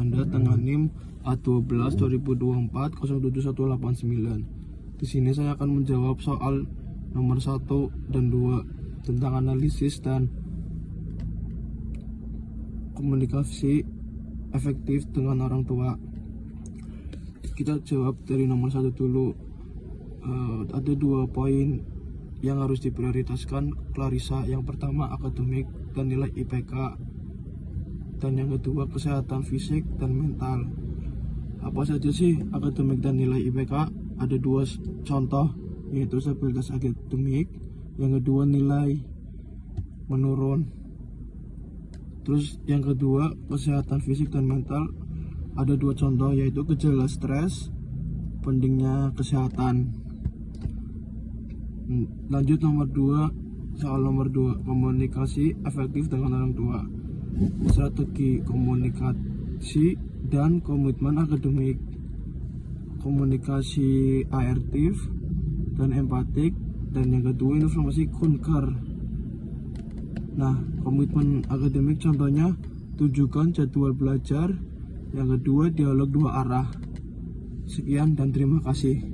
Anda dengan NIM A12 2024 071189. Di sini saya akan menjawab soal nomor 1 dan 2 tentang analisis dan komunikasi efektif dengan orang tua. Kita jawab dari nomor 1 dulu. Ada 2 poin yang harus diprioritaskan Clarissa. Yang pertama akademik dan nilai IPK, dan yang kedua kesehatan fisik dan mental. Apa saja sih akademik dan nilai IPK? Ada 2 contoh, yaitu stabilitas akademik, yang kedua nilai menurun. Terus yang kedua kesehatan fisik dan mental, ada 2 contoh, yaitu gejala stres, pentingnya kesehatan. Lanjut nomor 2, soal nomor 2, komunikasi efektif dengan orang tua. Strategi komunikasi dan komitmen akademik. Komunikasi asertif dan empatik, dan yang kedua informasi kunker. Nah, komitmen akademik contohnya tujukan jadwal belajar, yang kedua dialog 2 arah. Sekian dan terima kasih.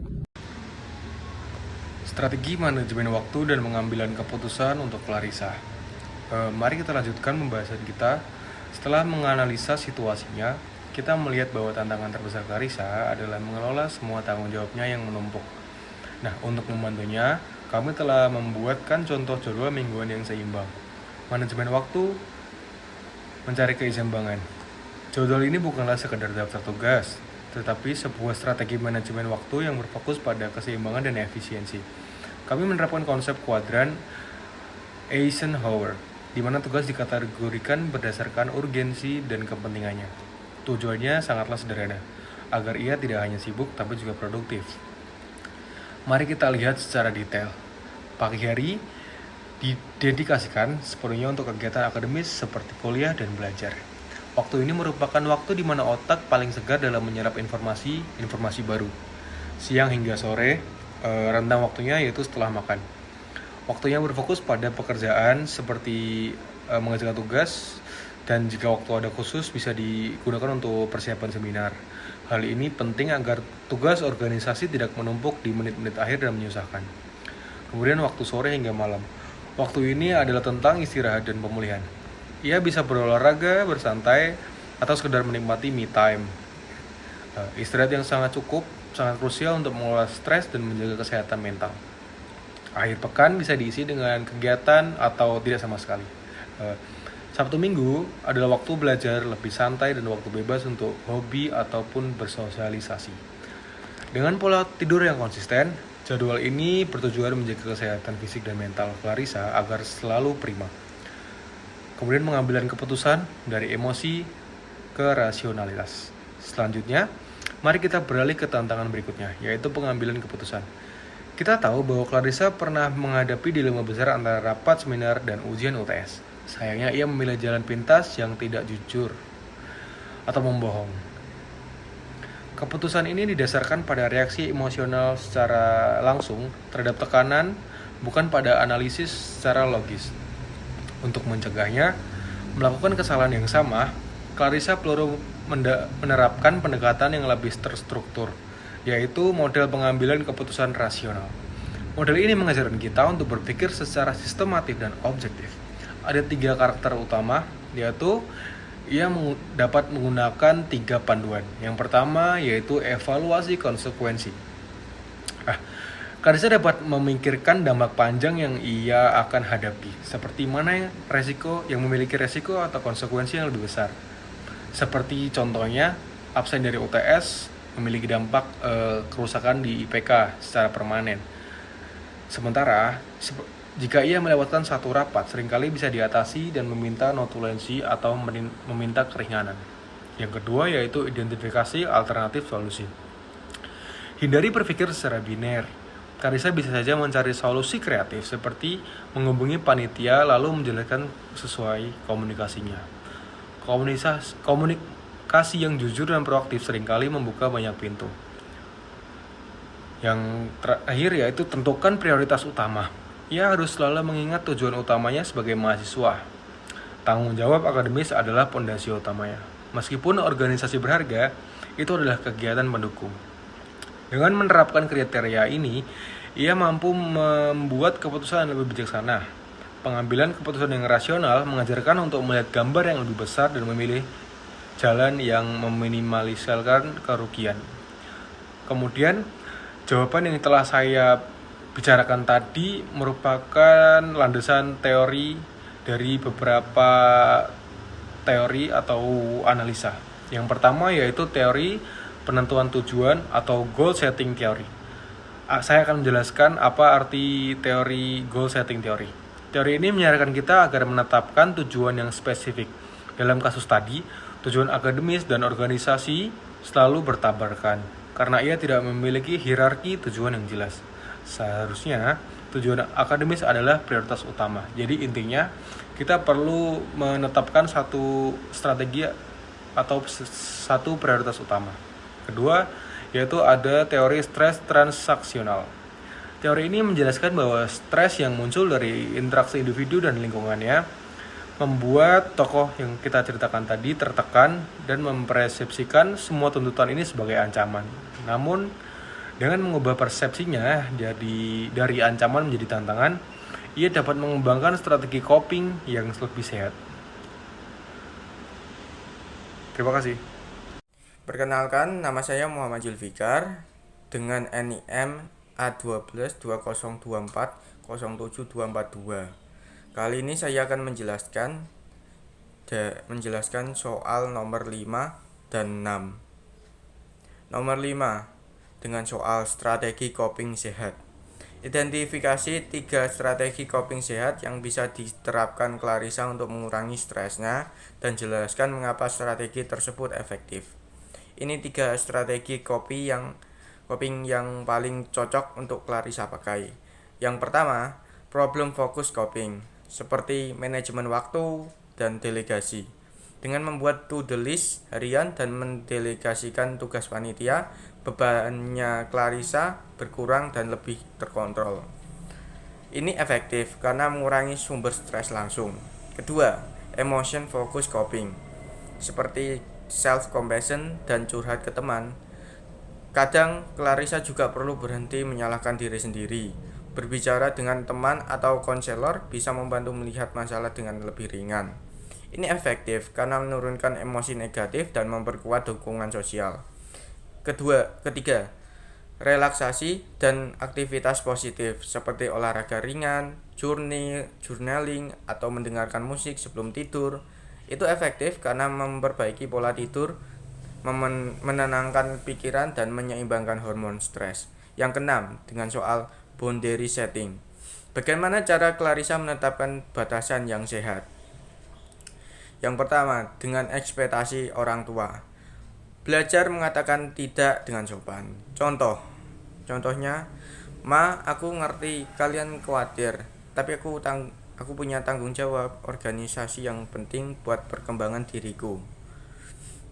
Strategi manajemen waktu dan pengambilan keputusan untuk Clarissa. Mari kita lanjutkan pembahasan kita. Setelah menganalisa situasinya, kita melihat bahwa tantangan terbesar Clarissa adalah mengelola semua tanggung jawabnya yang menumpuk. Nah, untuk membantunya, kami telah membuatkan contoh jadwal mingguan yang seimbang. Manajemen waktu mencari keseimbangan. Jadwal ini bukanlah sekedar daftar tugas, tetapi sebuah strategi manajemen waktu yang berfokus pada keseimbangan dan efisiensi. Kami menerapkan konsep kuadran Eisenhower, di mana tugas dikategorikan berdasarkan urgensi dan kepentingannya. Tujuannya sangatlah sederhana, agar ia tidak hanya sibuk tapi juga produktif. Mari kita lihat secara detail. Pagi hari didedikasikan sepenuhnya untuk kegiatan akademis seperti kuliah dan belajar. Waktu ini merupakan waktu di mana otak paling segar dalam menyerap informasi baru. Siang hingga sore, rentang waktunya yaitu setelah makan. Waktunya berfokus pada pekerjaan seperti mengerjakan tugas, dan jika waktu ada khusus bisa digunakan untuk persiapan seminar. Hal ini penting agar tugas organisasi tidak menumpuk di menit-menit akhir dan menyusahkan. Kemudian waktu sore hingga malam. Waktu ini adalah tentang istirahat dan pemulihan. Ia bisa berolahraga, bersantai, atau sekedar menikmati me time. Istirahat yang sangat cukup, sangat krusial untuk mengelola stres dan menjaga kesehatan mental. Akhir pekan bisa diisi dengan kegiatan atau tidak sama sekali. Sabtu Minggu adalah waktu belajar lebih santai dan waktu bebas untuk hobi ataupun bersosialisasi. Dengan pola tidur yang konsisten, jadwal ini bertujuan menjaga kesehatan fisik dan mental Clarissa agar selalu prima. Kemudian pengambilan keputusan dari emosi ke rasionalitas. Selanjutnya, mari kita beralih ke tantangan berikutnya, yaitu pengambilan keputusan. Kita tahu bahwa Clarissa pernah menghadapi dilema besar antara rapat, seminar, dan ujian UTS. Sayangnya ia memilih jalan pintas yang tidak jujur atau membohong. Keputusan ini didasarkan pada reaksi emosional secara langsung terhadap tekanan, bukan pada analisis secara logis. Untuk mencegahnya melakukan kesalahan yang sama, Clarissa perlu menerapkan pendekatan yang lebih terstruktur, yaitu model pengambilan keputusan rasional. Model ini mengajarkan kita untuk berpikir secara sistematis dan objektif. Ada 3 karakter utama, yaitu ia dapat menggunakan 3 panduan. Yang pertama yaitu evaluasi konsekuensi. Clarissa dapat memikirkan dampak panjang yang ia akan hadapi, seperti mana resiko yang memiliki resiko atau konsekuensi yang lebih besar. Seperti contohnya, absen dari UTS memiliki dampak kerusakan di IPK secara permanen. Sementara, jika ia melewatkan satu rapat, seringkali bisa diatasi dan meminta notulensi atau meminta keringanan. Yang kedua yaitu identifikasi alternatif solusi. Hindari berpikir secara biner. Clarissa bisa saja mencari solusi kreatif seperti menghubungi panitia lalu menjelaskan sesuai komunikasinya. Komunikasi yang jujur dan proaktif seringkali membuka banyak pintu. Yang terakhir yaitu tentukan prioritas utama. Ia harus selalu mengingat tujuan utamanya sebagai mahasiswa. Tanggung jawab akademis adalah pondasi utamanya. Meskipun organisasi berharga, itu adalah kegiatan pendukung. Dengan menerapkan kriteria ini, ia mampu membuat keputusan yang lebih bijaksana. Pengambilan keputusan yang rasional mengajarkan untuk melihat gambar yang lebih besar dan memilih jalan yang meminimalisirkan kerugian. Kemudian, jawaban yang telah saya bicarakan tadi merupakan landasan teori dari beberapa teori atau analisa. Yang pertama yaitu teori penentuan tujuan atau goal setting theory. Saya akan menjelaskan apa arti teori goal setting theory. Teori ini menyarankan kita agar menetapkan tujuan yang spesifik. Dalam kasus tadi, tujuan akademis dan organisasi selalu bertabrakan karena ia tidak memiliki hierarki tujuan yang jelas. Seharusnya tujuan akademis adalah prioritas utama. Jadi intinya kita perlu menetapkan satu strategi atau satu prioritas utama. Kedua, yaitu ada teori stres transaksional. Teori ini menjelaskan bahwa stres yang muncul dari interaksi individu dan lingkungannya membuat tokoh yang kita ceritakan tadi tertekan dan mempersepsikan semua tuntutan ini sebagai ancaman. Namun, dengan mengubah persepsinya dari ancaman menjadi tantangan, ia dapat mengembangkan strategi coping yang lebih sehat. Terima kasih. Perkenalkan, nama saya Muhammad Julfikar dengan NIM A12 2024 Kali ini saya akan menjelaskan soal nomor 5 dan 6. Nomor 5 dengan soal strategi coping sehat. Identifikasi 3 strategi coping sehat yang bisa diterapkan Clarissa untuk mengurangi stresnya dan jelaskan mengapa strategi tersebut efektif. Ini 3 strategi coping yang paling cocok untuk Clarissa pakai. Yang pertama, problem focus coping, seperti manajemen waktu dan delegasi. Dengan membuat to-do list harian dan mendelegasikan tugas panitia, bebannya Clarissa berkurang dan lebih terkontrol. Ini efektif karena mengurangi sumber stres langsung. Kedua, emotion focus coping, seperti self-compassion dan curhat ke teman. Kadang Clarissa juga perlu berhenti menyalahkan diri sendiri. Berbicara dengan teman atau konselor bisa membantu melihat masalah dengan lebih ringan. Ini efektif karena menurunkan emosi negatif dan memperkuat dukungan sosial. Ketiga, relaksasi dan aktivitas positif seperti olahraga ringan, journaling, atau mendengarkan musik sebelum tidur. Itu efektif karena memperbaiki pola tidur, menenangkan pikiran, dan menyeimbangkan hormon stres. Yang keenam, dengan soal boundary setting. Bagaimana cara Clarissa menetapkan batasan yang sehat? Yang pertama, dengan ekspektasi orang tua. Belajar mengatakan tidak dengan sopan. Contohnya, "Ma, aku ngerti kalian khawatir, tapi aku punya tanggung jawab organisasi yang penting buat perkembangan diriku."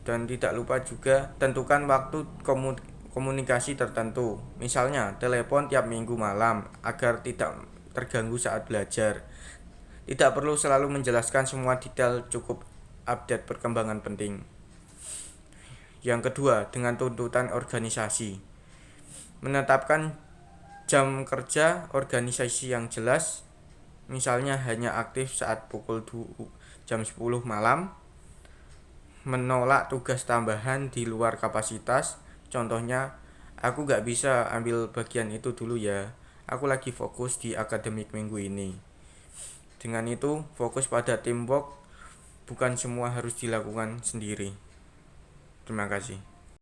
Dan tidak lupa juga tentukan waktu komunikasi tertentu. Misalnya, telepon tiap minggu malam agar tidak terganggu saat belajar. Tidak perlu selalu menjelaskan semua detail, cukup update perkembangan penting. Yang kedua, dengan tuntutan organisasi. Menetapkan jam kerja organisasi yang jelas, misalnya hanya aktif saat jam 10 malam. Menolak tugas tambahan di luar kapasitas, contohnya, "Aku gak bisa ambil bagian itu dulu ya, aku lagi fokus di akademik minggu ini." Dengan itu, fokus pada teamwork, bukan semua harus dilakukan sendiri. Terima kasih.